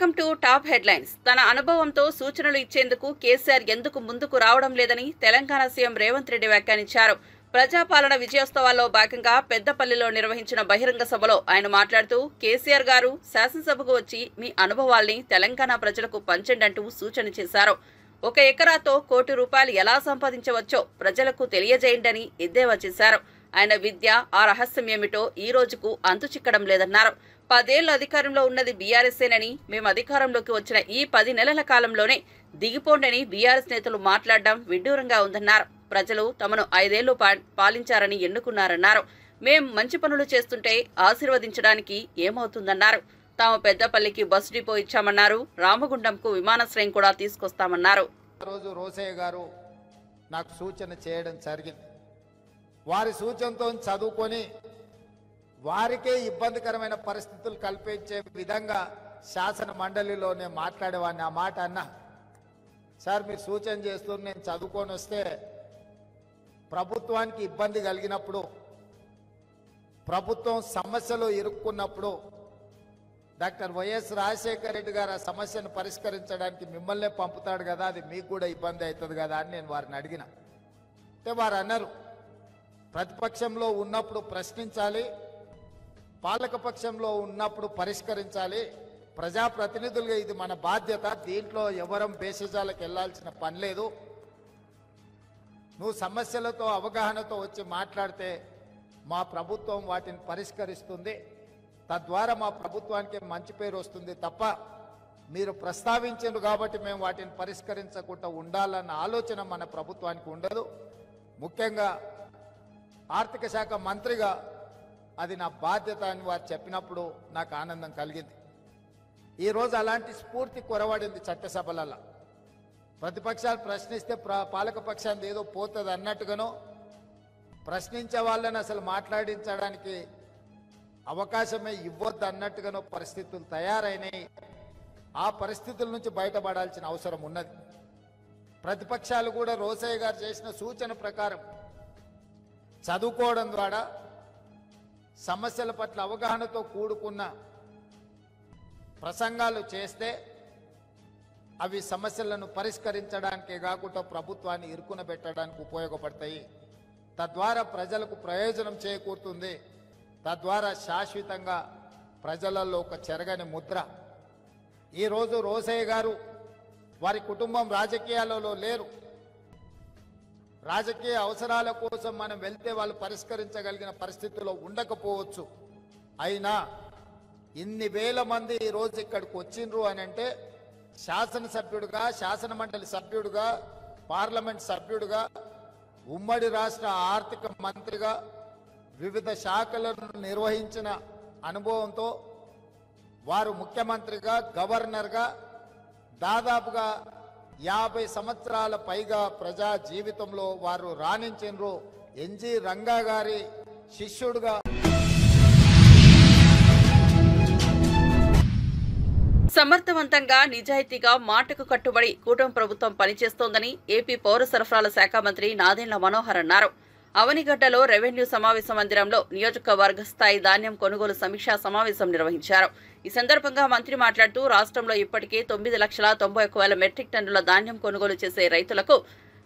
Welcome to top headlines. తన అనుభవంతో సూచనలు ఇచ్చేందుకు కేసీఆర్ ఎందుకు ముందుకు రావడం లేదని తెలంగాణ సీఎం రేవంత్ రెడ్డి వ్యాఖ్యానించారు. ప్రజాపాలన విజయోత్సవాల్లో భాగంగా పెద్దపల్లిలో నిర్వహించిన బహిరంగ సభలో ఆయన మాట్లాడుతూ కేసీఆర్ గారు శాసనసభకు వచ్చి మీ అనుభవాల్ని తెలంగాణ ప్రజలకు పంచండంటూ సూచన చేశారు. 1 ఎకరాతో ₹1 కోటి ఎలా సంపాదించవచ్చో ప్రజలకు తెలియజేయండని ఎద్దేవా చేశారు. ఆయన విద్య ఆ రహస్యం ఏమిటో ఈ రోజుకు అంతుచిక్కడం లేదన్నారు. 10 ఏళ్లు అధికారంలో ఉన్నది బీఆర్ఎస్ఏనని, మేము అధికారంలోకి వచ్చిన ఈ 10 నెలల కాలంలోనే దిగిపోండని బీఆర్ఎస్ నేతలు మాట్లాడడం విడ్డూరంగా ఉందన్నారు. ప్రజలు తమను 5 ఏళ్లు పాలించారని ఎన్నుకున్నారన్నారు. మేం మంచి పనులు చేస్తుంటే ఆశీర్వదించడానికి ఏమవుతుందన్నారు. తాము పెద్దపల్లికి బస్ డిపో ఇచ్చామన్నారు. రామగుండంకు విమానాశ్రయం కూడా తీసుకొస్తామన్నారు. రోజు రోసయ్య గారు నాకు సూచన చేయడం జరిగింది. వారి సూచనతో చదువుకొని వారికే ఇబ్బందికరమైన పరిస్థితులు కల్పించే విధంగా శాసన మండలిలోనే మాట్లాడేవాడిని. ఆ మాట అన్నా, సార్ మీరు సూచన చేస్తూ నేను చదువుకొని వస్తే ప్రభుత్వానికి ఇబ్బంది కలిగినప్పుడు, ప్రభుత్వం సమస్యలో ఇరుక్కున్నప్పుడు డాక్టర్ వైఎస్ రాజశేఖర రెడ్డి గారు ఆ సమస్యను పరిష్కరించడానికి మిమ్మల్నే పంపుతాడు కదా, అది మీకు కూడా ఇబ్బంది అవుతుంది కదా అని నేను వారిని అడిగిన. అంటే వారు అన్నారు, ప్రతిపక్షంలో ఉన్నప్పుడు ప్రశ్నించాలి, పాలకపక్షంలో ఉన్నప్పుడు పరిష్కరించాలి. ప్రజాప్రతినిధులుగా ఇది మన బాధ్యత. దీంట్లో ఎవరం భేషజాలకు వెళ్లాల్సిన పని లేదు. నువ్వు సమస్యలతో అవగాహనతో వచ్చి మాట్లాడితే మా ప్రభుత్వం వాటిని పరిష్కరిస్తుంది. తద్వారా మా ప్రభుత్వానికి మంచి పేరు వస్తుంది తప్ప మీరు ప్రస్తావించారు కాబట్టి మేము వాటిని పరిష్కరించకుండా ఉండాలన్న ఆలోచన మన ప్రభుత్వానికి ఉండదు. ముఖ్యంగా ఆర్థిక శాఖ మంత్రిగా అది నా బాధ్యత అని వారు చెప్పినప్పుడు నాకు ఆనందం కలిగింది. ఈరోజు అలాంటి స్ఫూర్తి కొరవడింది చట్టసభలలో. ప్రతిపక్షాలు ప్రశ్నిస్తే పాలకపక్షాన్ని ఏదో పోతుంది అన్నట్టుగానో, ప్రశ్నించే వాళ్ళని అసలు మాట్లాడించడానికి అవకాశమే ఇవ్వద్దు అన్నట్టుగానో పరిస్థితులు తయారైనాయి. ఆ పరిస్థితుల నుంచి బయటపడాల్సిన అవసరం ఉన్నది. ప్రతిపక్షాలు కూడా రోసయ్య గారు చేసిన సూచన ప్రకారం చదువుకోవడం ద్వారా సమస్యల పట్ల అవగాహనతో కూడుకున్న ప్రసంగాలు చేస్తే అవి సమస్యలను పరిష్కరించడానికే కాకుండా ప్రభుత్వాన్ని ఇరుకున పెట్టడానికి ఉపయోగపడతాయి. తద్వారా ప్రజలకు ప్రయోజనం చేకూరుతుంది. తద్వారా శాశ్వతంగా ప్రజలలో ఒక చెరగని ముద్ర. ఈరోజు రోసయ్య గారు వారి కుటుంబం రాజకీయాలలో లేరు. రాజకీయ అవసరాల కోసం మనం వెళ్తే వాళ్ళు పరిష్కరించగలిగిన పరిస్థితుల్లో ఉండకపోవచ్చు. అయినా ఇన్ని వేల మంది ఈరోజు ఇక్కడికి వచ్చిండ్రు అని అంటే శాసనసభ్యుడిగా, శాసన మండలి సభ్యుడిగా, పార్లమెంట్ సభ్యుడిగా, ఉమ్మడి రాష్ట్ర ఆర్థిక మంత్రిగా వివిధ శాఖలను నిర్వహించిన అనుభవంతో వారు ముఖ్యమంత్రిగా, గవర్నర్గా దాదాపుగా 50 సంవత్సరాల పైగా ప్రజా జీవితంలో వారు రాణించినరు. ఎన్జి రంగా గారి శిష్యుడుగా సమర్థవంతంగా, నిజాయితీగా, మాటకు కట్టుబడి కూటమి ప్రభుత్వం పనిచేస్తోందని ఏపీ పౌర సరఫరాల శాఖ మంత్రి నాదెండ్ల మనోహర్ అన్నారు. అవనిగడ్డలో రెవెన్యూ సమావేశ మందిరంలో నియోజకవర్గ స్థాయి ధాన్యం కొనుగోలు సమీక్షా సమావేశం నిర్వహించారు. ఈ సందర్భంగా మంత్రి మాట్లాడుతూ రాష్ట్రంలో ఇప్పటికే 9,91,000 మెట్రిక్ టన్నుల ధాన్యం కొనుగోలు చేసే రైతులకు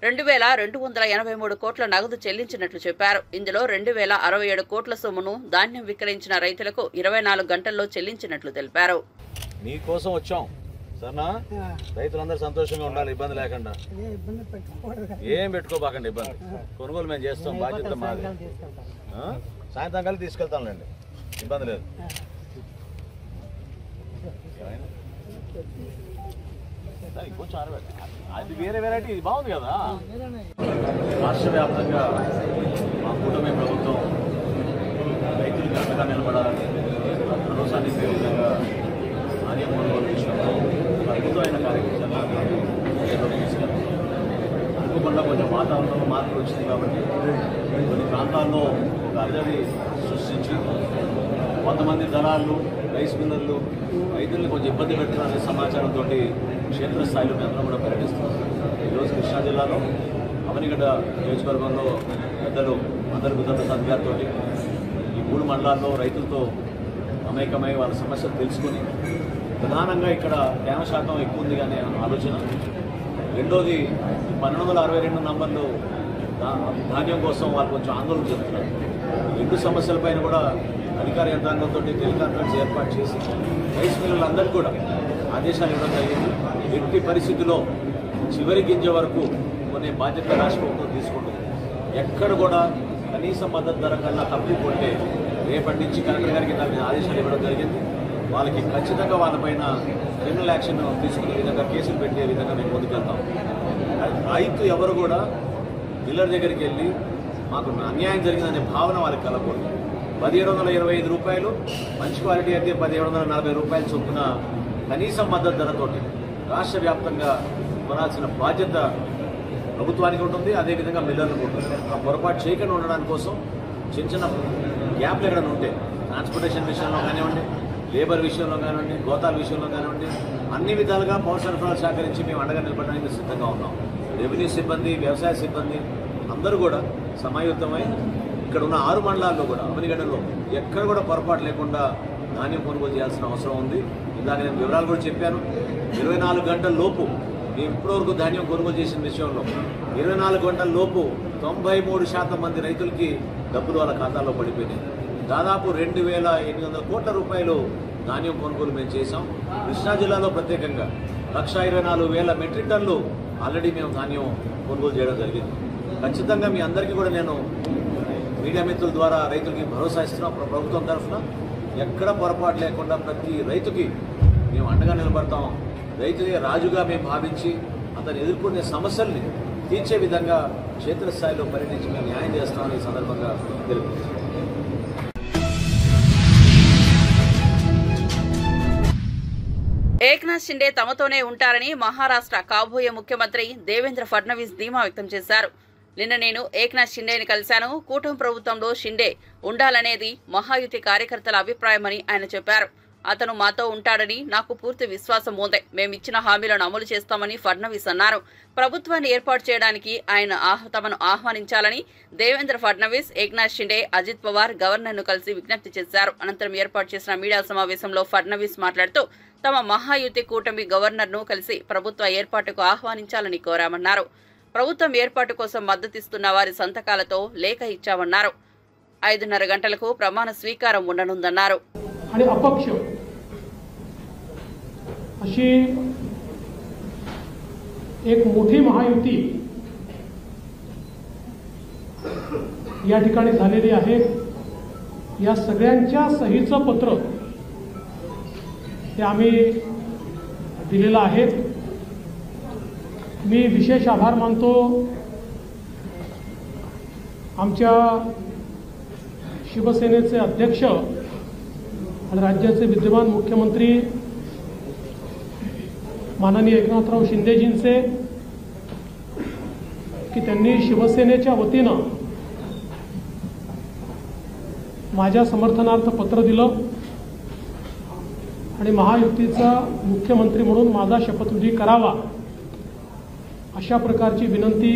2,283 కోట్ల నగదు చెల్లించినట్లు చెప్పారు. ఇందులో 2,067 కోట్ల సొమ్మును ధాన్యం విక్రయించిన రైతులకు 24 గంటల్లో చెల్లించినట్లు తెలిపారు. మీకోసం వచ్చాం సరేనా, రైతులందరూ సంతోషంగా ఉండాలి, ఇబ్బంది లేకుండా. ఏం పెట్టుకోబాకండి ఇబ్బంది. కొనుగోలు మేము చేస్తాం, బాధ్యత మాది. సాయంత్రం కలిసి తీసుకెళ్తాంలేండి, ఇబ్బంది లేదు. కొంచెం అది వేరే వెరైటీ, ఇది బాగుంది కదా. రాష్ట్ర వ్యాప్తంగా మా కూటమి ప్రభుత్వం రైతులకు అండగా నిలబడాలని, భరోసాన్ని ఇచ్చే విధంగా ధాన్యం కొనుగోలు విషయంలో అద్భుతమైన కార్యక్రమాలు తీసుకెళ్తాం. అనుకోకుండా కొంచెం వాతావరణంలో మార్పులు వచ్చింది కాబట్టి కొన్ని ప్రాంతాల్లో ఒక అలజడి సృష్టించి కొంతమంది దళాలు, రైస్ మిల్లర్లు రైతులను కొంచెం ఇబ్బంది పెడుతున్నారనే సమాచారంతో క్షేత్రస్థాయిలో మేము కూడా పర్యటిస్తున్నాం. ఈరోజు కృష్ణా జిల్లాలో అవనిగడ్డ నియోజకవర్గంలో పెద్దలు అందరి ప్రసాద్ గారితో ఈ 3 మండలాల్లో రైతులతో మమేకమై వాళ్ళ సమస్యలు తెలుసుకుని ప్రధానంగా ఇక్కడ తేమ శాతం ఎక్కువ ఉంది అనే ఆలోచన. రెండోది 1262 నంబర్లు ధాన్యం కోసం వాళ్ళు కొంచెం ఆందోళన చెందుతున్నారు. రెండు సమస్యలపైన కూడా అధికార యంత్రాంగంతో టెలికాన్ఫరెన్స్ ఏర్పాటు చేసి రైస్ మిల్లులందరికీ కూడా ఆదేశాలు ఇవ్వడం జరిగింది. ఎట్టి పరిస్థితుల్లో చివరి గింజ వరకు కొనే బాధ్యత రాష్ట్ర ప్రభుత్వం తీసుకుంటుంది. ఎక్కడ కూడా కనీస మద్దతు ధర కన్నా తక్కువ కొంటే రేపటి నుంచి కలెక్టర్ గారికి దాని మీద ఆదేశాలు ఇవ్వడం జరిగింది. వాళ్ళకి ఖచ్చితంగా వాళ్ళపైన క్రిమినల్ యాక్షన్ తీసుకునే విధంగా కేసులు పెట్టే విధంగా మేము ముందుకెళ్తాం. రైతు ఎవరు కూడా మిల్లర్ దగ్గరికి వెళ్ళి మాకు అన్యాయం జరిగిందనే భావన వాళ్ళకి కలగకూడదు. 1725 రూపాయలు, మంచి క్వాలిటీ అయితే 1740 రూపాయలు చొప్పున కనీస మద్దతు ధరతోటి రాష్ట్ర వ్యాప్తంగా కొనాల్సిన బాధ్యత ప్రభుత్వానికి ఉంటుంది, అదేవిధంగా మిల్లర్లకు ఉంటుంది. ఆ పొరపాటు చేయకుండా ఉండడానికి కోసం చిన్న చిన్న గ్యాప్లు ఎక్కడైనా ఉంటే ట్రాన్స్పోర్టేషన్ విషయంలో కానివ్వండి, లేబర్ విషయంలో కానివ్వండి, గోతాల విషయంలో కానివ్వండి, అన్ని విధాలుగా పౌర సరఫరాలు సహకరించి మేము అండగా నిలబడడానికి సిద్ధంగా ఉన్నాం. రెవెన్యూ సిబ్బంది, వ్యవసాయ సిబ్బంది అందరూ కూడా సమాయుత్తమై ఇక్కడ ఉన్న 6 మండలాల్లో కూడా అమనిగడ్డలో ఎక్కడ కూడా పొరపాటు లేకుండా ధాన్యం కొనుగోలు చేయాల్సిన అవసరం ఉంది. ఇందాక నేను వివరాలు కూడా చెప్పాను. 24 గంటల లోపు మేము ఇప్పటివరకు ధాన్యం కొనుగోలు చేసిన విషయంలో 24 గంటల లోపు 93% మంది రైతులకి డబ్బులు వాళ్ళ ఖాతాల్లో పడిపోయినాయి. దాదాపు 2800 కోట్ల రూపాయలు ధాన్యం కొనుగోలు మేము చేశాం. కృష్ణా జిల్లాలో ప్రత్యేకంగా 124,000 మెట్రిక్ టన్నులు ఆల్రెడీ మేము ధాన్యం కొనుగోలు చేయడం జరిగింది. ఖచ్చితంగా మీ అందరికీ కూడా నేను మీడియా మిత్రుల ద్వారా రైతులకి భరోసా ఇస్తున్నాం. ప్రభుత్వం తరఫున ఎక్కడ పొరపాటు లేకుండా ప్రతి రైతుకి మేము అండగా నిలబడతాం. రైతులే రాజుగా మేము భావించి అతను ఎదుర్కొనే సమస్యల్ని తీర్చే విధంగా క్షేత్రస్థాయిలో పర్యటించి మేము న్యాయం చేస్తామని ఈ సందర్భంగా తెలుపుతున్నాం. ఏక్నాథ్ షిండే తమతోనే ఉంటారని మహారాష్ట్ర కాబోయే ముఖ్యమంత్రి దేవేంద్ర ఫడ్నవీస్ ధీమా వ్యక్తం చేశారు. నిన్న నేను ఏక్నాథ్ షిండేని కలిశాను. కూటమి ప్రభుత్వంలో షిండే ఉండాలనేది మహాయుతి కార్యకర్తల అభిప్రాయమని ఆయన చెప్పారు. అతను మాతో ఉంటాడని నాకు పూర్తి విశ్వాసం ఉంది. మేమిచ్చిన హామీలను అమలు చేస్తామని ఫడ్నవీస్ అన్నారు. ప్రభుత్వాన్ని ఏర్పాటు చేయడానికి ఆయన తమను ఆహ్వానించాలని దేవేంద్ర ఫడ్నవీస్, ఏక్నాథ్ షిండే, అజిత్ పవార్ గవర్నర్ను కలిసి విజ్ఞప్తి చేశారు. అనంతరం ఏర్పాటు చేసిన మీడియా సమావేశంలో ఫడ్నవీస్ మాట్లాడుతూ తమ మహాయుతి కూటమి గవర్నర్ను కలిసి ప్రభుత్వ ఏర్పాటుకు ఆహ్వానించాలని కోరామన్నారు. ప్రభుత్వం ఏర్పాటు కోసం మద్దతిస్తున్న వారి సంతకాలతో లేఖ ఇచ్చామన్నారు. 5:30 గంటలకు ప్రమాణ స్వీకారం ఉండనుందన్నారు. आणि अपक्ष अशी एक मोठी महायुती या ठिकाणी झालेली आहे. या सगळ्यांच्या सहीचं पत्र ते आम्ही दिलेलं आहे. मी विशेष आभार मानतो आमच्या शिवसेनेचे अध्यक्ष आणि राज्याचे विद्यमान मुख्यमंत्री माननीय एकनाथराव शिंदेजींचे की त्यांनी शिवसेनेच्या वतीनं माझ्या समर्थनार्थ पत्र दिलं आणि महायुतीचा मुख्यमंत्री म्हणून माझा शपथविधी करावा अशा प्रकारची विनंती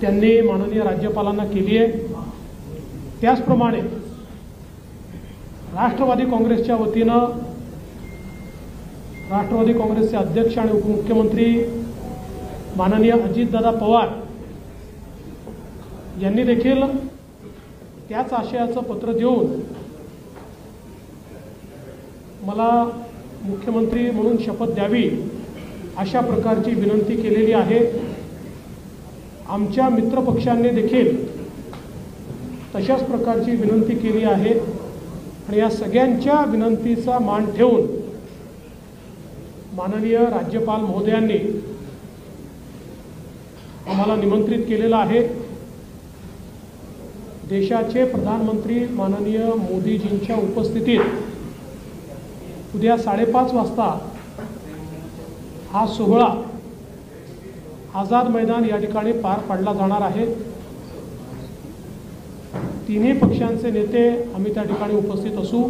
त्यांनी माननीय राज्यपालांना केली आहे. त्याचप्रमाणे राष्ट्रवादी काँग्रेसच्या वतीनं राष्ट्रवादी काँग्रेसचे अध्यक्ष आणि उपमुख्यमंत्री माननीय अजितदादा पवार यांनी देखील त्याच आशयाचं पत्र देऊन मला मुख्यमंत्री म्हणून शपथ द्यावी अशा प्रकारची विनंती केलेली आहे. आमच्या मित्रपक्षांनी देखील तशाच प्रकारची विनंती केली आहे आणि या सगळ्यांच्या विनंतीचा मान ठेवून माननीय राज्यपाल महोदयांनी आम्हाला निमंत्रित केलेलं आहे. देशाचे प्रधानमंत्री माननीय मोदीजींच्या उपस्थितीत उद्या 5:30 वाजता हा सोहळा आझाद मैदान या ठिकाणी पार पाडला जाणार आहे. तिन्ही पक्षांचे नेते आम्ही त्या ठिकाणी उपस्थित असू.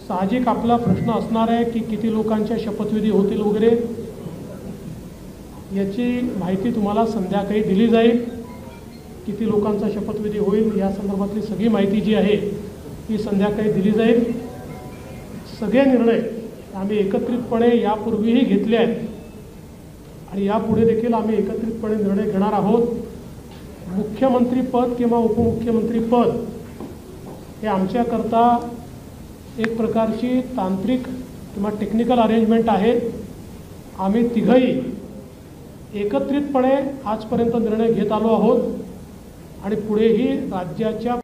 साहजिक आपला प्रश्न असणार आहे की किती लोकांच्या शपथविधी होतील वगैरे याची माहिती तुम्हाला संध्याकाळी दिली जाईल. किती लोकांचा शपथविधी होईल या संदर्भातली सगळी माहिती जी आहे ही संध्याकाळी दिली जाईल. सगळे निर्णय आम्ही एकत्रितपणे यापूर्वीही घेतले आहेत आणि यापुढे देखील आम्ही एकत्रितपणे निर्णय घेणार आहोत. मुख्यमंत्रीपद किंवा उपमुख्यमंत्रीपद हे आमच्याकरता एक प्रकारची तांत्रिक किंवा टेक्निकल अरेंजमेंट आहे. आम्ही तिघही एकत्रितपणे आजपर्यंत निर्णय घेत आलो आहोत आणि पुढेही राज्याच्या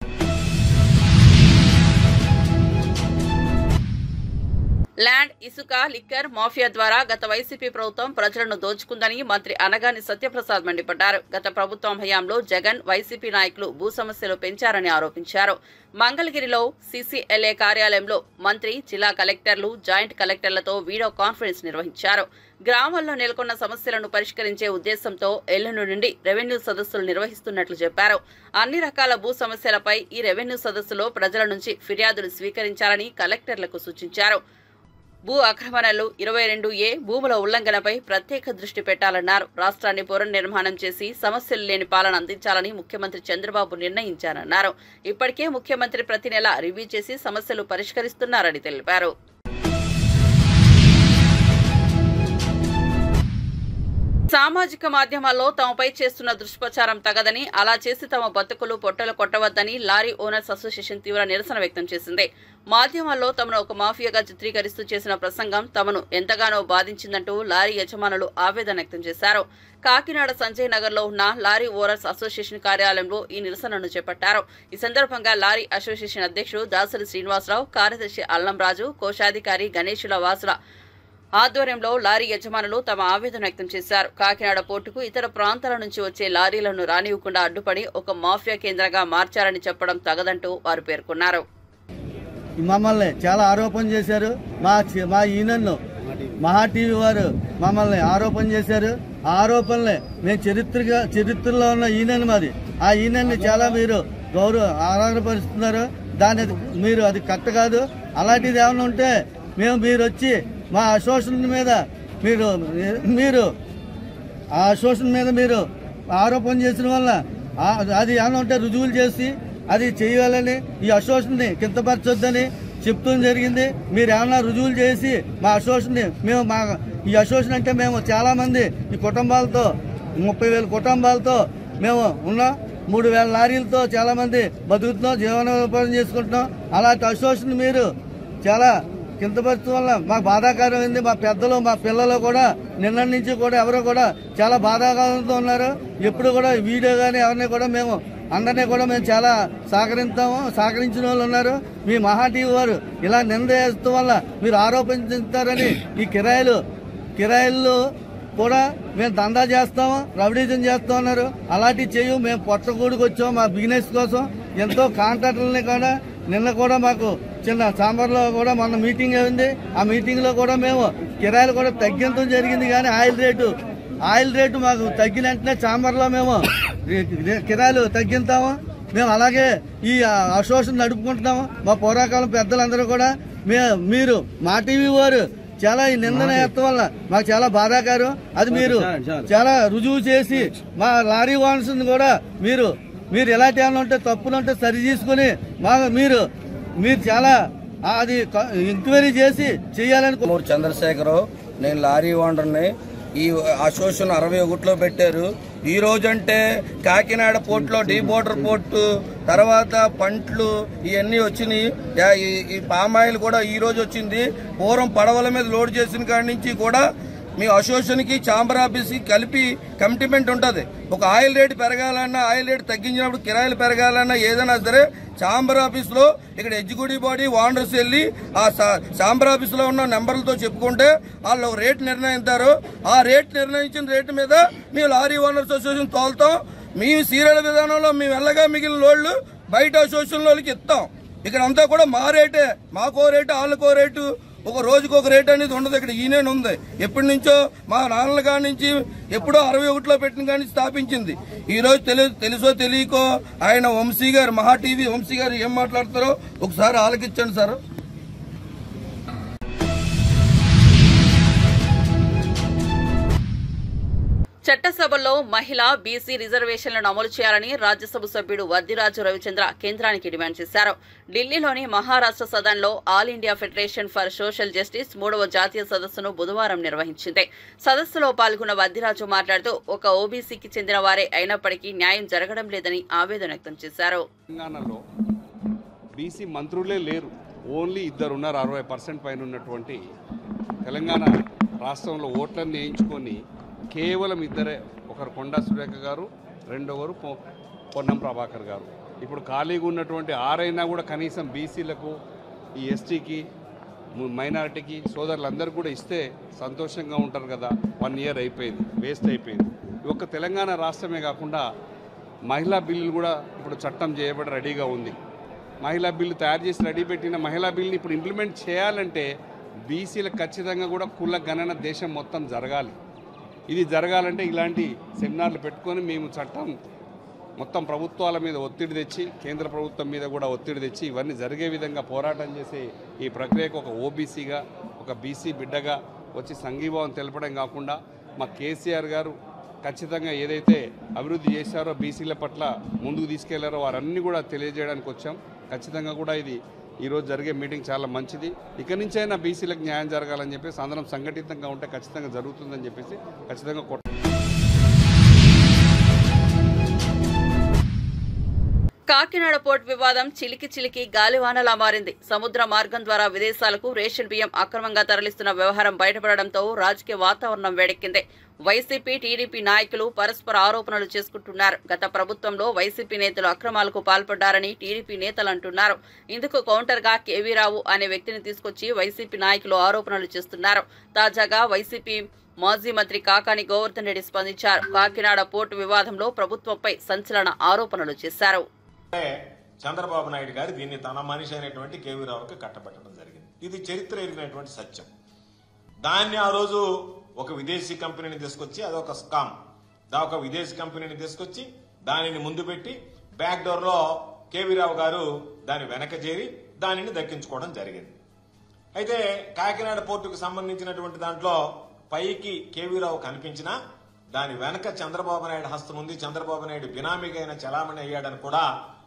ల్యాండ్ ఇసుక లిక్కర్ మాఫియా ద్వారా గత వైసీపీ ప్రభుత్వం ప్రజలను దోచుకుందని మంత్రి అనగాని సత్యప్రసాద్ మండిపడ్డారు. గత ప్రభుత్వం హయాంలో జగన్ వైసీపీ నాయకులు భూ సమస్యలు పెంచారని ఆరోపించారు. మంగళగిరిలో సీసీఎల్ఏ కార్యాలయంలో మంత్రి జిల్లా కలెక్టర్లు జాయింట్ కలెక్టర్లతో వీడియో కాన్ఫరెన్స్ నిర్వహించారు. గ్రామాల్లో నెలకొన్న సమస్యలను పరిష్కరించే ఉద్దేశంతో ఎల్లుండి నుండి రెవెన్యూ సదస్సులు నిర్వహిస్తున్నట్లు చెప్పారు. అన్ని రకాల భూ సమస్యలపై ఈ రెవెన్యూ సదస్సులో ప్రజల నుంచి ఫిర్యాదులు స్వీకరించాలని కలెక్టర్లకు సూచించారు. భూ ఆక్రమణలు 22A భూముల ఉల్లంఘనపై ప్రత్యేక దృష్టి పెట్టాలన్నారు. రాష్ట్రాన్ని పునర్నిర్మాణం చేసి సమస్యలు లేని పాలన అందించాలని ముఖ్యమంత్రి చంద్రబాబు నిర్ణయించారన్నారు. ఇప్పటికే ముఖ్యమంత్రి ప్రతి నెల రివ్యూ చేసి సమస్యలు పరిష్కరిస్తున్నారని తెలిపారు. సామాజిక మాధ్యమాల్లో తమపై చేస్తున్న దుష్ప్రచారం తగదని, అలా చేసి తమ బతుకులు పొట్టలు కొట్టవద్దని లారీ ఓనర్స్ అసోసియేషన్ తీవ్ర నిరసన వ్యక్తం చేసింది. మాధ్యమాల్లో తమను ఒక మాఫియాగా చిత్రీకరిస్తూ చేసిన ప్రసంగం తమను ఎంతగానో బాధించిందంటూ లారీ యజమానులు ఆవేదన వ్యక్తం చేశారు. కాకినాడ సంజయ్ నగర్ లో ఉన్న లారీ ఓనర్స్ అసోసియేషన్ కార్యాలయంలో ఈ నిరసనను చేపట్టారు. ఈ సందర్భంగా లారీ అసోసియేషన్ అధ్యక్షుడు దాసరి శ్రీనివాసరావు, కార్యదర్శి అల్లంరాజు, కోశాధికారి గణేశుల వాసుల ఆధ్వర్యంలో లారీ యజమానులు తమ ఆవేదన వ్యక్తం చేశారు. కాకినాడ పోర్టుకు ఇతర ప్రాంతాల నుంచి వచ్చే లారీలను రానివ్వకుండా అడ్డుపడి ఒక మాఫియా కేంద్రంగా మార్చారని చెప్పడం తగదంటూ వారు పేర్కొన్నారు. మమ్మల్ని చాలా ఆరోపణ చేశారు. మా ఈయనను మహా టీవీ వారు మమ్మల్ని ఆరోపణ చేశారు. ఆ ఆరోపణలే మేము చరిత్రలో ఉన్న ఈయనని మాది. ఆ ఈయనని చాలా మీరు ఆరాధనపరుస్తున్నారు. దాని మీరు అది కరెక్ట్ కాదు. అలాంటిది ఏమైనా ఉంటే మీరు వచ్చి మా అసోసియేషన్ మీద మీరు ఆ అసోసియేషన్ మీద మీరు ఆరోపణ చేసిన వల్ల అది ఏమైనా ఉంటే రుజువులు చేసి అది చేయాలని, ఈ అసోసియేషన్ని కించపరచొద్దని చెప్తూ జరిగింది. మీరు ఏమన్నా రుజువులు చేసి మా అసోసియేషన్ని ఈ అసోసియేషన్ అంటే మేము చాలా మంది ఈ కుటుంబాలతో 30,000 కుటుంబాలతో మేము ఉన్నాం. 3,000 లారీలతో చాలా మంది బతుకుతున్నాం, జీవనోపాధి చేసుకుంటున్నాం. అలాంటి అసోసియేషన్ మీరు చాలా కిందపరచడం వల్ల మాకు బాధాకరమైంది. మా పెద్దలు మా పిల్లలు కూడా నిన్న నుంచి కూడా ఎవరు కూడా చాలా బాధాకరంతో ఉన్నారు. ఎప్పుడు కూడా వీడియో కానీ ఎవరిని కూడా మేము అందరినీ కూడా మేము చాలా సహకరించిన వాళ్ళు ఉన్నారు. మీ మహా టీవీ వారు ఇలా నింద వేయడం వల్ల మీరు ఆరోపించుతారని ఈ కిరాయిలు కూడా మేము దందా చేస్తాము, రౌడీజం చేస్తాం అన్నారు. అలాంటివి చేయము. మేము పొట్టకూడికి వచ్చాము మా బిజినెస్ కోసం. ఎంతో కాంట్రాక్టర్లని కూడా నిన్న కూడా మాకు చిన్న చాంబర్లో కూడా మొన్న మీటింగ్ అయింది. ఆ మీటింగ్ లో కూడా మేము కిరాయిలు కూడా తగ్గించడం జరిగింది. కానీ ఆయిల్ రేటు మాకు తగ్గిన వెంటనే చాంబర్లో మేము కిరాయిలు తగ్గిస్తాము. మేము అలాగే ఈ అసోసియేషన్ నడుపుకుంటున్నాము. మా పూర్వకాలం పెద్దలందరూ కూడా మీరు మా టీవీ వారు చాలా ఈ నిందన ఎత్తడం వల్ల మాకు చాలా బాధాకరం. అది మీరు చాలా రుజువు చేసి మా లారీ ఓనర్స్ కూడా మీరు ఎలాంటి ఏమైనా ఉంటే తప్పులుంటే సరి చేసుకుని మీరు చాలా అది ఎంక్వైరీ చేసి చేయాలని. చంద్రశేఖరరావు, నేను లారీ ఓనర్ని. ఈ అసోసియేషన్ 61లో పెట్టారు. ఈ రోజంటే కాకినాడ పోర్టులో డీ బోర్డర్ పోర్టు తర్వాత పంట్లు ఇవన్నీ వచ్చినాయి. ఈ పామాయిల్ కూడా ఈ రోజు వచ్చింది. పూర్వం పడవల మీద లోడ్ చేసిన కాడి నుంచి కూడా మీ అసోసియేషన్కి ఛాంబర్ ఆఫీస్కి కలిపి కమిట్మెంట్ ఉంటుంది. ఒక ఆయిల్ రేటు పెరగాలన్నా, ఆయిల్ రేటు తగ్గించినప్పుడు కిరాయిలు పెరగాలన్నా ఏదైనా సరే ఛాంబర్ ఆఫీస్లో ఇక్కడ ఎగ్జిక్యూటివ్ బాడీ ఓనర్స్ వెళ్ళి ఆ ఛాంబర్ ఆఫీస్లో ఉన్న నెంబర్లతో చెప్పుకుంటే వాళ్ళు రేటు నిర్ణయిస్తారు. ఆ రేటు నిర్ణయించిన రేటు మీద మేము లారీ ఓనర్స్ అసోసియేషన్ తోలుతాం. మేము సీరియల్ విధానంలో మేము వెళ్ళగా మిగిలిన లోడ్లు బయట అసోసియేషన్ వాళ్ళకి ఇస్తాం. ఇక్కడ అంతా కూడా మా రేటే, మాకో రేటు వాళ్ళకో రేటు, ఒక రోజుకు ఒక రేట్ అనేది ఉండదు. ఇక్కడ యూనియన్ ఉంది. ఎప్పటి నుంచో మా నాన్నల కాడి నుంచి ఎప్పుడో 61లో పెట్టిన కానీ స్థాపించింది. ఈ రోజు తెలుసో తెలియకో ఆయన వంశీ గారు, మహా టీవీ వంశీ గారు ఏం మాట్లాడతారో ఒకసారి ఆలకించండి సార్. చట్టసభలో మహిళా బీసీ రిజర్వేషన్లను అమలు చేయాలని రాజ్యసభ సభ్యుడు వద్దిరాజు రవిచంద్ర కేంద్రానికి డిమాండ్ చేశారు. ఢిల్లీలోని మహారాష్ట్ర సదన్లో All India Federation for Social Justice 3వ జాతీయ సదస్సును బుధవారం నిర్వహించింది. సదస్సులో పాల్గొన్న వద్దిరాజు మాట్లాడుతూ ఒక ఓబీసీకి చెందిన వారే అయినప్పటికీ న్యాయం జరగడం లేదని ఆవేదన వ్యక్తం చేశారు. తెలంగాణలో బీసీ మంత్రులే లేరు, ఓన్లీ ఇద్దరు ఉన్నారు. 60% పైన ఉన్నటువంటి తెలంగాణ రాష్ట్రంలో ఓట్లన్నీ వేయించుకొని కేవలం ఇద్దరే, ఒకరు కొండా సురేఖ గారు, రెండవరు పొన్నం ప్రభాకర్ గారు. ఇప్పుడు ఖాళీగా ఉన్నటువంటి ఆరైనా కూడా కనీసం బీసీలకు, ఈ ఎస్టీకి, మైనారిటీకి సోదరులందరూ కూడా ఇస్తే సంతోషంగా ఉంటారు కదా. 1 ఇయర్ అయిపోయింది, వేస్ట్ అయిపోయింది. ఒక్క తెలంగాణ రాష్ట్రమే కాకుండా మహిళా బిల్లులు కూడా ఇప్పుడు చట్టం చేయబడి రెడీగా ఉంది. మహిళా బిల్లు తయారు చేసి రెడీ పెట్టిన మహిళా బిల్లుని ఇప్పుడు ఇంప్లిమెంట్ చేయాలంటే బీసీలకు ఖచ్చితంగా కూడా కుల గణన దేశం మొత్తం జరగాలి. ఇది జరగాలంటే ఇలాంటి సెమినార్లు పెట్టుకొని మేము చట్టం మొత్తం ప్రభుత్వాల మీద ఒత్తిడి తెచ్చి, కేంద్ర ప్రభుత్వం మీద కూడా ఒత్తిడి తెచ్చి ఇవన్నీ జరిగే విధంగా పోరాటం చేసే ఈ ప్రక్రియకు ఒక ఓబీసీగా, ఒక బీసీ బిడ్డగా వచ్చి సంఘీభావం తెలపడం కాకుండా మా కేసీఆర్ గారు ఖచ్చితంగా ఏదైతే అభివృద్ధి చేశారో బీసీల పట్ల ముందుకు తీసుకెళ్లారో వారన్నీ కూడా తెలియజేయడానికి వచ్చాం. ఖచ్చితంగా కూడా ఇది ఈరోజు జరిగే మీటింగ్ చాలా మంచిది. ఇక నుంచైనా బీసీలకు న్యాయం జరగాలని చెప్పేసి అందరం సంఘటితంగా ఉంటే ఖచ్చితంగా జరుగుతుందని చెప్పేసి ఖచ్చితంగా కాకినాడ పోర్టు వివాదం చిలికి గాలివానలా మారింది. సముద్ర మార్గం ద్వారా విదేశాలకు రేషన్ బియ్యం అక్రమంగా తరలిస్తున్న వ్యవహారం బయటపడడంతో రాజకీయ వాతావరణం వేడెక్కింది. వైసీపీ, టీడీపీ నాయకులు పరస్పర ఆరోపణలు చేసుకుంటున్నారు. గత ప్రభుత్వంలో వైసీపీ నేతలు అక్రమాలకు పాల్పడ్డారని టీడీపీ నేతలు అంటున్నారు. ఇందుకు కౌంటర్గా కేవీరావు అనే వ్యక్తిని తీసుకొచ్చి వైసీపీ నాయకులు ఆరోపణలు చేస్తున్నారు. తాజాగా వైసీపీ మాజీ మంత్రి కాకాని గోవర్ధన్ రెడ్డి స్పందించారు. కాకినాడ పోర్టు వివాదంలో ప్రభుత్వంపై సంచలన ఆరోపణలు చేశారు. చంద్రబాబు నాయుడు గారు దీన్ని తన మనిషి అయినటువంటి కేవీరావుకి కట్టబెట్టడం జరిగింది. ఇది చరిత్ర ఎరిగినటువంటి సత్యం. దాన్ని ఆ రోజు ఒక విదేశీ కంపెనీని తీసుకొచ్చి, అదొక స్కామ్, ఒక విదేశీ కంపెనీని తీసుకొచ్చి దానిని ముందు పెట్టి బ్యాక్ డోర్ లో కేవీరావు గారు దాని వెనక చేరి దానిని దక్కించుకోవడం జరిగింది. అయితే కాకినాడ పోర్టుకు సంబంధించినటువంటి దాంట్లో పైకి కేవీరావు కనిపించినా దాని వెనక చంద్రబాబు నాయుడు హస్తం ఉంది, చంద్రబాబు నాయుడు బినామీగా అయిన చలామణి అయ్యాడని కూడా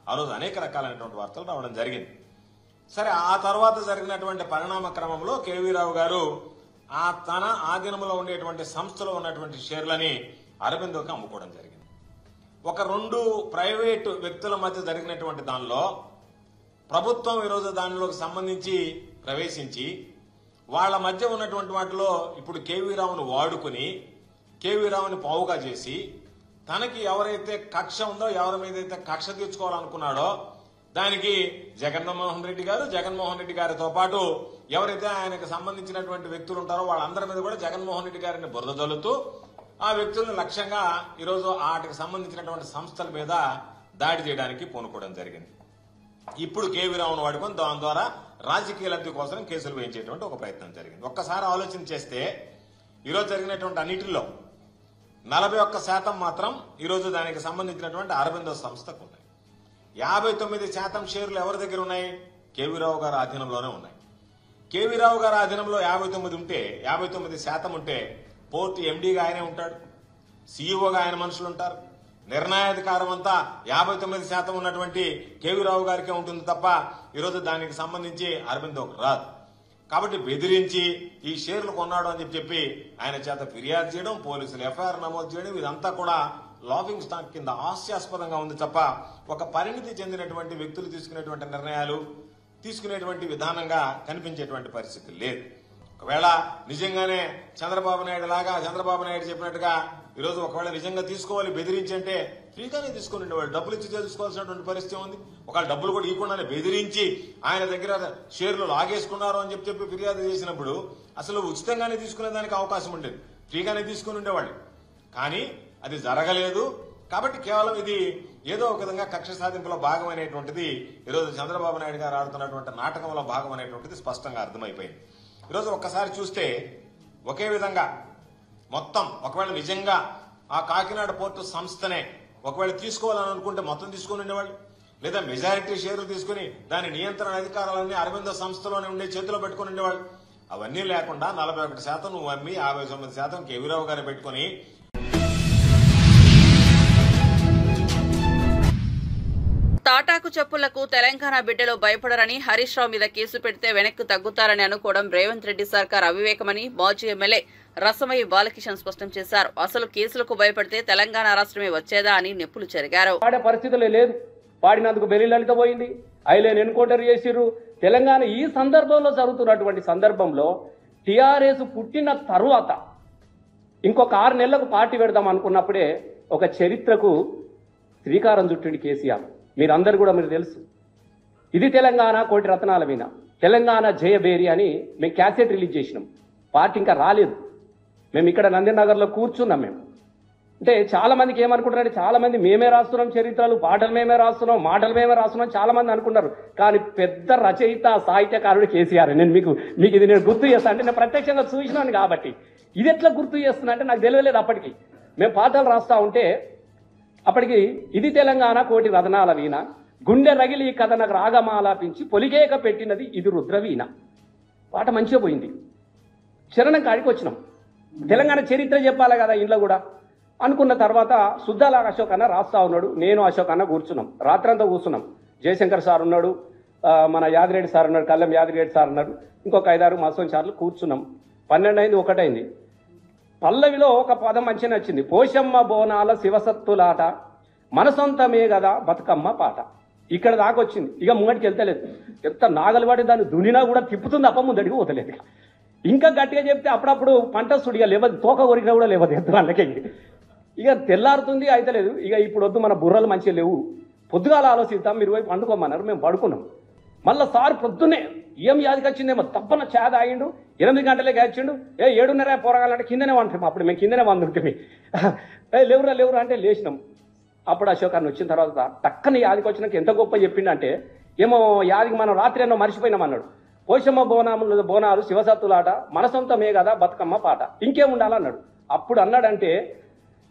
ఆ రోజు అనేక రకాలైనటువంటి వార్తలు రావడం జరిగింది. సరే, ఆ తర్వాత జరిగినటువంటి పరిణామ క్రమంలో కేవీరావు గారు తన ఆధీనంలో ఉండేటువంటి సంస్థలో ఉన్నటువంటి షేర్లని అరబిందోకి అమ్ముకోవడం జరిగింది. ఒక 2 ప్రైవేటు వ్యక్తుల మధ్య జరిగినటువంటి దానిలో ప్రభుత్వం ఈరోజు దానిలోకి సంబంధించి ప్రవేశించి వాళ్ళ మధ్య ఉన్నటువంటి వాటిలో ఇప్పుడు కేవీరావును వాడుకుని కేవీరావుని పావుగా చేసి తనకి ఎవరైతే కక్ష ఉందో, ఎవరి మీద అయితే కక్ష తీర్చుకోవాలనుకున్నాడో దానికి జగన్మోహన్ రెడ్డి గారితో పాటు ఎవరైతే ఆయనకు సంబంధించినటువంటి వ్యక్తులు ఉంటారో వాళ్ళందరి మీద కూడా జగన్మోహన్ రెడ్డి గారిని బురద జల్లుతూ ఆ వ్యక్తులను లక్ష్యంగా ఈరోజు వాటికి సంబంధించినటువంటి సంస్థల మీద దాడి చేయడానికి పూనుకోవడం జరిగింది. ఇప్పుడు కేవీరావును వాడుకొని దాని ద్వారా రాజకీయ లబ్ధి కోసం కేసులు వేయించేటువంటి ఒక ప్రయత్నం జరిగింది. ఒక్కసారి ఆలోచన చేస్తే ఈరోజు జరిగినటువంటి అన్నిటిలో 41% మాత్రం ఈరోజు దానికి సంబంధించినటువంటి అరబిందో సంస్థకు ఉన్నాయి. 59% షేర్లు ఎవరి దగ్గర ఉన్నాయి? కేవీరావు గారి ఆధీనంలోనే ఉన్నాయి. కేవీరావు గారి ఆధీనంలో 59 ఉంటే, 59% ఉంటే పోర్టు ఎండీగా ఆయనే ఉంటాడు, సీఈఓగా ఆయన మనుషులు ఉంటారు. నిర్ణయాధికారం అంతా 59% ఉన్నటువంటి కేవీరావు గారికే ఉంటుంది తప్ప ఈరోజు దానికి సంబంధించి అరబిందోకి రాదు. కాబట్టి బెదిరించి ఈ షేర్లు కొన్నాడు అని చెప్పి ఆయన చేత ఫిర్యాదు చేయడం, పోలీసులు ఎఫ్ఐఆర్ నమోదు చేయడం, ఇదంతా కూడా లాఫింగ్ స్టాక్ కింద హాస్యాస్పదంగా ఉంది తప్ప ఒక పరిణితి చెందినటువంటి వ్యక్తులు తీసుకునేటువంటి నిర్ణయాలు, తీసుకునేటువంటి విధానంగా కనిపించేటువంటి పరిస్థితి లేదు. ఒకవేళ నిజంగానే చంద్రబాబు నాయుడు చెప్పినట్టుగా ఈరోజు ఒకవేళ నిజంగా తీసుకోవాలి బెదిరించి అంటే ఫ్రీగానే తీసుకుని ఉండేవాళ్ళు, డబ్బులు ఇచ్చి తెలుసుకోవాల్సినటువంటి పరిస్థితి ఉంది. ఒకవేళ డబ్బులు కూడా ఇవ్వకుండానే బెదిరించి ఆయన దగ్గర షేర్లు లాగేసుకున్నారు అని చెప్పి ఫిర్యాదు చేసినప్పుడు అసలు ఉచితంగానే తీసుకునే దానికి అవకాశం ఉండేది, ఫ్రీగానే తీసుకుని ఉండేవాళ్ళు. కానీ అది జరగలేదు. కాబట్టి కేవలం ఇది ఏదో ఒక విధంగా కక్ష సాధింపులో భాగమైనటువంటిది ఈరోజు చంద్రబాబు నాయుడు గారు ఆడుతున్నటువంటి నాటకంలో భాగం అనేటువంటిది స్పష్టంగా అర్థమైపోయింది. ఈరోజు ఒక్కసారి చూస్తే ఒకే విధంగా మొత్తం ఒకవేళ నిజంగా ఆ కాకినాడ పోర్టు సంస్థనే ఒకవేళ తీసుకోవాలని అనుకుంటే మొత్తం తీసుకుని ఉండేవాళ్ళు, లేదా మెజారిటీ షేర్లు తీసుకుని దాని నియంత్రణ అధికారాలన్నీ అరబిందో సంస్థలోనే ఉండే చేతిలో పెట్టుకుని ఉండేవాళ్ళు. అవన్నీ లేకుండా 41% నువ్వు అమ్మి 59% కేవీరావు గారు పెట్టుకుని తాటాకు చెప్పులకు తెలంగాణ బిడ్డలు భయపడరని హరీష్ రావు మీద కేసు పెడితే వెనక్కు తగ్గుతారని అనుకోవడం రేవంత్ రెడ్డి సర్కార్ అవివేకమని మాజీ ఎమ్మెల్యే రసమయ్య బాలకిషన్ స్పష్టం చేశారు. అసలు కేసులకు భయపడితే తెలంగాణ రాష్ట్రమే వచ్చేదా అని నిప్పులు చెరిగారు. పాడే పరిస్థితులే లేదు. పాడినందుకు బెల్లిలలిత పోయింది, ఐలేని ఎన్కౌంటర్ చేసిర్రు. తెలంగాణ ఈ సందర్భంలో జరుగుతున్నటువంటి సందర్భంలో టీఆర్ఎస్ పుట్టిన తరువాత ఇంకొక 6 నెలలకు పార్టీ పెడదాం అనుకున్నప్పుడే ఒక చరిత్రకు శ్రీకారం చుట్టిండి కేసీఆర్. మీరందరూ కూడా మీరు తెలుసు. ఇది తెలంగాణ కోటి రత్నాల మీద తెలంగాణ జయబేరి అని మేము క్యాసెట్ రిలీజ్ చేసినాం. పార్టీ ఇంకా రాలేదు. మేము ఇక్కడ నందినగర్లో కూర్చున్నాం. మేము అంటే చాలా మందికి ఏమనుకుంటారంటే చాలా మంది మేమే రాస్తున్నాం చరిత్రలు, పాటలు మేమే రాస్తున్నాం, మాటలు మేమే రాస్తున్నాం చాలా మంది అనుకున్నారు. కానీ పెద్ద రచయిత సాహిత్యకారుడు కేసీఆర్. నేను మీకు ఇది నేను గుర్తు చేస్తాను. అంటే నేను ప్రత్యక్షంగా చూసినాను కాబట్టి ఇది ఎట్లా గుర్తు చేస్తున్నా అంటే నాకు తెలియలేదు. అప్పటికి మేము పాటలు రాస్తా ఉంటే అప్పటికి ఇది తెలంగాణ కోటి రతనాల వీణ, గుండె రగిలి కథ నాకు రాగమాలాపించి పొలికేక పెట్టినది ఇది రుద్రవీణ. పాట మంచిగా పోయింది. చరణం కాడికి వచ్చినాం. తెలంగాణ చరిత్ర చెప్పాలి కదా ఇంట్లో కూడా అనుకున్న తర్వాత సుద్దాల అశోక్ అన్న రాస్తా ఉన్నాడు, నేను అశోక్ అన్న కూర్చున్నాం. రాత్రంతా కూర్చున్నాం. జయశంకర్ సార్ ఉన్నాడు, మన యాదిరెడ్డి సార్ ఉన్నాడు, కళ్ళం యాదిరెడ్డి సార్ ఉన్నాడు, ఇంకొక 5-6 మాసం సార్లు కూర్చున్నాం. 12 అయింది, 1 అయింది. పల్లవిలో ఒక పదం మంచిగా నచ్చింది. పోషమ్మ బోనాల శివసత్తులాట మనసొంతమే కదా బతుకమ్మ పాట. ఇక్కడ దాకా వచ్చింది. ఇక ముంగడికి వెళ్తలేదు. ఎంత నాగలివాడి దాన్ని దునినా కూడా తిప్పుతుంది అప్ప ముందడికి పోతలేదు. ఇంకా గట్టిగా చెప్తే అప్పుడప్పుడు పంటస్తుడు ఇక లేవదు, తోక కొరికినా కూడా లేవదు ఎద్దు అందుకే. ఇక తెల్లారుతుంది అయితలేదు. ఇక ఇప్పుడు వద్దు, మన బుర్రలు మంచిగా లేవు, పొద్దుగాల ఆలోచిద్దాం, మీరు వైపు పండుకోమన్నారు. మేము పడుకున్నాం. మళ్ళీ సార్ పొద్దున్నే ఏం యాదికి వచ్చిందేమో తప్పన చేద ఆగిండు. 8 గంటలకే వచ్చిండు. 7:30 పోరగాలంటే కిందనే వంటాం. అప్పుడు మేము కిందనే వండుంటే లేవురా అంటే లేచినాం. అప్పుడు అశోక్ అన్న వచ్చిన తర్వాత టక్కన యాదికి వచ్చినాక ఎంత గొప్ప చెప్పిండంటే, ఏమో యాదికి మనం రాత్రి ఎన్నో మర్చిపోయినాం అన్నాడు. పోషమ్మ బోనాలు శివసత్తులాట మనసొంతమే కదా బతుకమ్మ పాట ఇంకేముండాలన్నాడు. అప్పుడు అన్నాడంటే,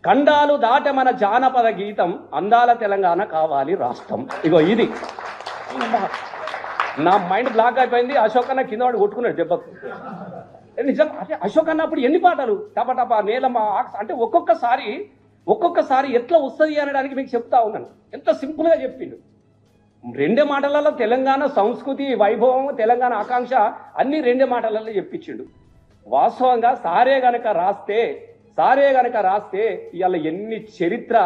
ఖండాలు దాట మన జానపద గీతం అందాల తెలంగాణ కావాలి రాష్ట్రం. ఇగో ఇది నా మైండ్ బ్లాక్ అయిపోయింది. అశోక్ అన్న కింద వాడు కొట్టుకున్నాడు దెబ్బకు. నిజం అంటే అశోక్ అన్న అప్పుడు ఎన్ని పాటలు టపటపా నేలమ్మ అంటే ఒక్కొక్కసారి ఎట్లా వస్తుంది అనడానికి మీకు చెప్తా ఉన్నాను. ఎంత సింపుల్గా చెప్పిండు. 2 మాటలలో తెలంగాణ సంస్కృతి వైభవం, తెలంగాణ ఆకాంక్ష అన్ని 2 మాటలలో చెప్పించిండు. వాస్తవంగా సారే గనక రాస్తే ఇవాళ ఎన్ని చరిత్ర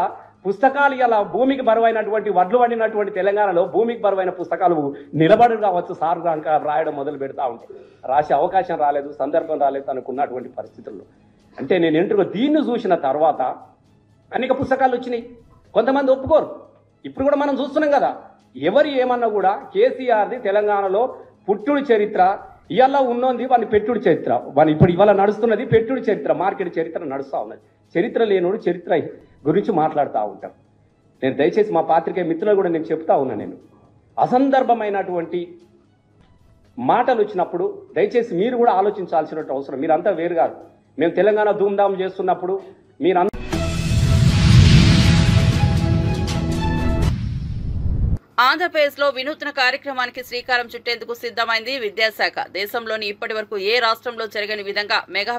పుస్తకాలు, ఇలా భూమికి బరువైనటువంటి వడ్లు వండినటువంటి తెలంగాణలో భూమికి బరువైన పుస్తకాలు నిలబడు కావచ్చు. సార్ కనుక రాయడం మొదలు పెడతా ఉంటే రాసే అవకాశం రాలేదు, సందర్భం రాలేదు అనుకున్నటువంటి పరిస్థితుల్లో. అంటే నేను ఎంట్రుగా దీన్ని చూసిన తర్వాత అనేక పుస్తకాలు వచ్చినాయి. కొంతమంది ఒప్పుకోరు. ఇప్పుడు కూడా మనం చూస్తున్నాం కదా, ఎవరు ఏమన్నా కూడా కేసీఆర్ది తెలంగాణలో పుట్టుడు చరిత్ర, ఇవాళ ఉన్నది వాని పెట్టుడు చరిత్ర, వాని ఇప్పుడు ఇవాళ నడుస్తున్నది పెట్టుడు చరిత్ర, మార్కెట్ చరిత్ర నడుస్తూ ఉన్నది. చరిత్ర లేనోడు చరిత్ర గురించి మాట్లాడుతూ ఉంటాం. నేను దయచేసి మా పాత్రికేయ మిత్రులు కూడా నేను చెప్తా ఉన్నా, నేను అసందర్భమైనటువంటి మాటలు వచ్చినప్పుడు దయచేసి మీరు కూడా ఆలోచించాల్సిన అవసరం. మీరంతా వేరు కాదు. మేము తెలంగాణ ధూమ్ధాం చేస్తున్నప్పుడు మీరు ఆంధ్రప్రదేశ్లో వినూత్న కార్యక్రమానికి శ్రీకారం చుట్టేందుకు సిద్ధమైంది విద్యాశాఖ. దేశంలోని ఇప్పటి వరకు ఏ రాష్ట్రంలో జరగని విధంగా మెగా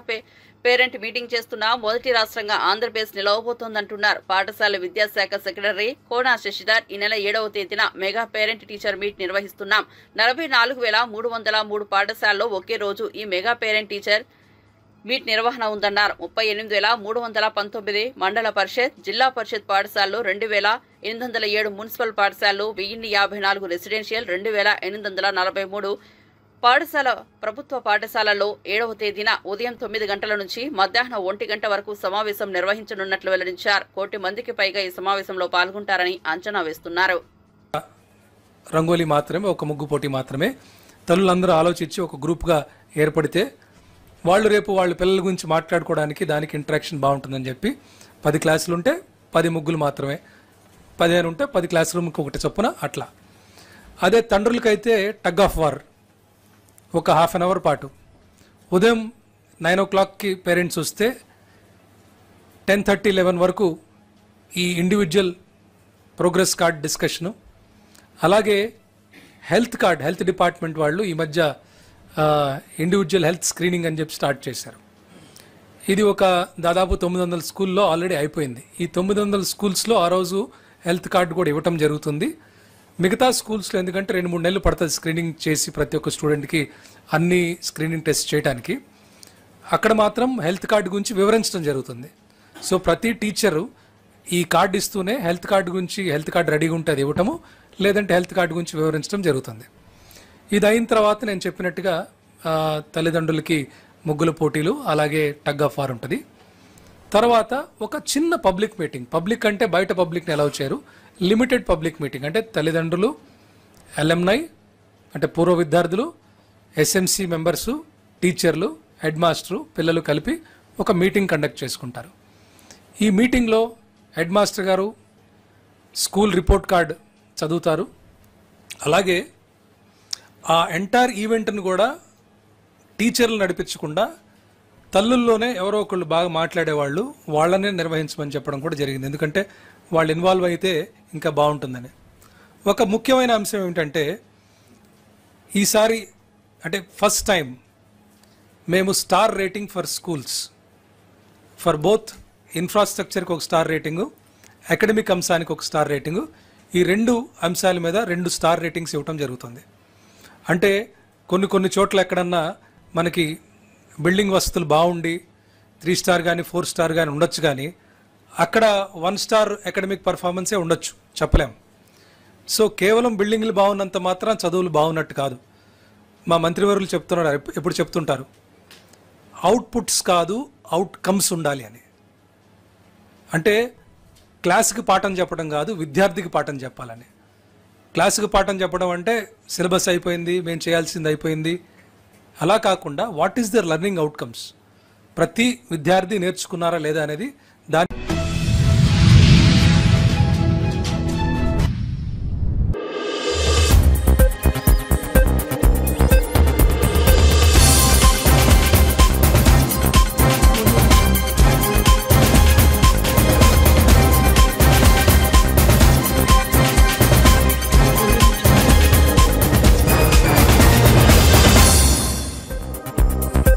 పేరెంట్ మీటింగ్ చేస్తున్న మొదటి రాష్ట్రంగా ఆంధ్రప్రదేశ్ నిలవబోతోందంటున్నారు పాఠశాల విద్యాశాఖ సెక్రటరీ కోనా శశిధర్. ఈ నెల 7వ తేదీన మెగా పేరెంట్ టీచర్ మీట్ నిర్వహిస్తున్నాం. 44,303 పాఠశాలలో ఒకే రోజు ఈ మెగా పేరెంట్ టీచర్ మీట్ నిర్వహణ ఉందన్నారు. 38,319 మండల పరిషత్, జిల్లా పరిషత్ పాఠశాలలు, 2,807 మున్సిపల్ పాఠశాలలు, 1054 రెసిడెన్షియల్, 2,843 ప్రభుత్వ పాఠశాలల్లో 7వ తేదీన ఉదయం 9 గంటల నుంచి మధ్యాహ్నం 1 గంట వరకు సమావేశం నిర్వహించనున్నట్లు వెల్లడించారు. 1 కోటి మందికి పైగా ఈ సమావేశంలో పాల్గొంటారని అంచనా వేస్తున్నారు. రంగోలీ మాత్రమే, ఒక ముగ్గు పోటీ మాత్రమే. తల్లులందరూ ఆలోచించి ఒక గ్రూప్గా ఏర్పడితే వాళ్ళు రేపు వాళ్ళ పిల్లల గురించి మాట్లాడుకోవడానికి దానికి ఇంటరాక్షన్ బాగుంటుందని చెప్పి 10 క్లాసులు ఉంటే 10 ముగ్గులు మాత్రమే, 15 ఉంటే 10 క్లాస్ రూమ్కి ఒకటి చొప్పున అట్లా. అదే తండ్రులకైతే టగ్ ఆఫ్ వార్ ఒక ½ అన్ అవర్ పాటు. ఉదయం 9 o'clockకి పేరెంట్స్ వస్తే 10:30, 11 వరకు ఈ ఇండివిజువల్ ప్రోగ్రెస్ కార్డ్ డిస్కషను. అలాగే హెల్త్ డిపార్ట్మెంట్ వాళ్ళు ఈ మధ్య ఇండివిజువల్ హెల్త్ స్క్రీనింగ్ అని చెప్పి స్టార్ట్ చేశారు. ఇది ఒక దాదాపు 900 స్కూల్లో ఆల్రెడీ అయిపోయింది. ఈ 900 స్కూల్స్లో ఆ రోజు హెల్త్ కార్డు కూడా ఇవ్వటం జరుగుతుంది. మిగతా స్కూల్స్లో ఎందుకంటే 2-3 నెలలు పడుతుంది స్క్రీనింగ్ చేసి ప్రతి ఒక్క స్టూడెంట్కి అన్ని స్క్రీనింగ్ టెస్ట్ చేయడానికి. అక్కడ మాత్రం హెల్త్ కార్డు గురించి వివరించడం జరుగుతుంది. సో ప్రతి టీచరు ఈ కార్డు ఇస్తూనే హెల్త్ కార్డు గురించి, హెల్త్ కార్డు రెడీగా ఉంటే అది ఇవ్వటము, లేదంటే హెల్త్ కార్డు గురించి వివరించడం జరుగుతుంది. ఇది అయిన తర్వాత నేను చెప్పినట్టుగా తల్లిదండ్రులకి ముగ్గుల పోటీలు, అలాగే టగ్ ఆఫ్ వార్ ఉంటుంది. తర్వాత ఒక చిన్న పబ్లిక్ మీటింగ్, పబ్లిక్ అంటే బయట పబ్లిక్ని అలౌ చేయరు, లిమిటెడ్ పబ్లిక్ మీటింగ్ అంటే తల్లిదండ్రులు, ఎల్ఎంఐ అంటే పూర్వ విద్యార్థులు, ఎస్ఎంసి మెంబర్సు, టీచర్లు, హెడ్ మాస్టరు, పిల్లలు కలిపి ఒక మీటింగ్ కండక్ట్ చేసుకుంటారు. ఈ మీటింగ్లో హెడ్ మాస్టర్ గారు స్కూల్ రిపోర్ట్ కార్డ్ చదువుతారు. అలాగే ఆ ఎంటైర్ ఈవెంట్ను కూడా టీచర్లు నడిపించకుండా తల్లుల్లోనే ఎవరో ఒకళ్ళు బాగా మాట్లాడేవాళ్ళు వాళ్ళనే నిర్వహించమని చెప్పడం కూడా జరిగింది. ఎందుకంటే వాళ్ళు ఇన్వాల్వ్ అయితే ఇంకా బాగుంటుందని. ఒక ముఖ్యమైన అంశం ఏమిటంటే ఈసారి అంటే ఫస్ట్ టైం మేము star rating for schools, for both ఇన్ఫ్రాస్ట్రక్చర్కి ఒక స్టార్ రేటింగు, అకాడమిక్ అంశానికి ఒక స్టార్ రేటింగు, ఈ 2 అంశాల మీద 2 స్టార్ రేటింగ్స్ ఇవ్వటం జరుగుతుంది. అంటే కొన్ని చోట్ల ఎక్కడన్నా మనకి బిల్డింగ్ వసతులు బాగుండి 3 స్టార్ కానీ 4 స్టార్ కానీ ఉండొచ్చు, కానీ అక్కడ 1 స్టార్ అకాడమిక్ పర్ఫార్మెన్సే ఉండొచ్చు, చెప్పలేం. సో కేవలం బిల్డింగ్లు బాగున్నంత మాత్రం చదువులు బాగున్నట్టు కాదు. మా మంత్రివర్యులు చెప్తున్నారు, ఎప్పుడు చెప్తుంటారు, అవుట్పుట్స్ కాదు అవుట్కమ్స్ ఉండాలి అని. అంటే క్లాస్కి పాఠం చెప్పడం కాదు, విద్యార్థికి పాఠం చెప్పాలని. క్లాస్కి పాఠం చెప్పడం అంటే సిలబస్ అయిపోయింది, మేము చేయాల్సింది అయిపోయింది, అలా కాకుండా what is the learning outcomes, ప్రతి విద్యార్థి నేర్చుకున్నారా లేదా అనేది దాని